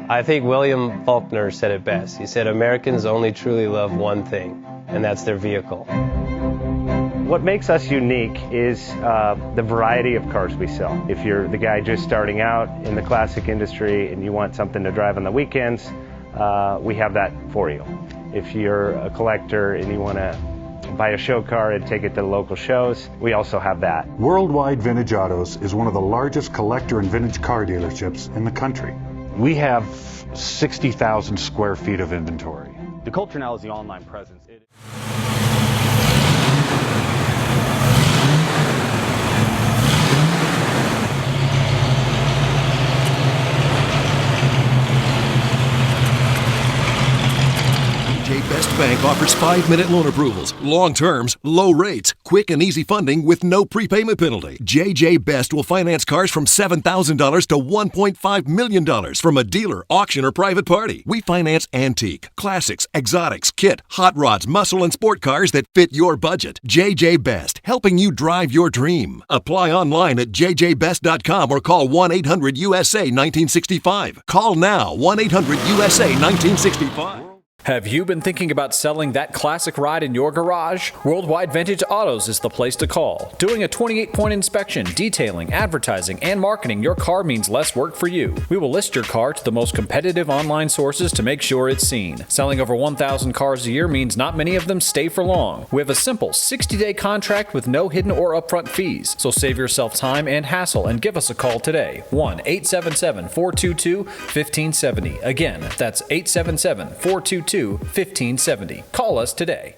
I think William Faulkner said it best. He said, Americans only truly love one thing, and that's their vehicle. What makes us unique is the variety of cars we sell. If you're the guy just starting out in the classic industry and you want something to drive on the weekends, we have that for you. If you're a collector and you want to buy a show car and take it to the local shows, we also have that. Worldwide Vintage Autos is one of the largest collector and vintage car dealerships in the country. We have 60,000 square feet of inventory. The culture now is the online presence. JJ Best Bank offers 5-minute loan approvals, long terms, low rates, quick and easy funding with no prepayment penalty. JJ Best will finance cars from $7,000 to $1.5 million from a dealer, auction, or private party. We finance antique, classics, exotics, kit, hot rods, muscle, and sport cars that fit your budget. JJ Best, helping you drive your dream. Apply online at jjbest.com or call 1-800-USA-1965. Call now, 1-800-USA-1965. Have you been thinking about selling that classic ride in your garage? Worldwide Vintage Autos is the place to call. Doing a 28-point inspection, detailing, advertising, and marketing your car means less work for you. We will list your car to the most competitive online sources to make sure it's seen. Selling over 1,000 cars a year means not many of them stay for long. We have a simple 60-day contract with no hidden or upfront fees. So save yourself time and hassle and give us a call today. 1-877-422-1570. Again, that's 877-422-1570. Call us today.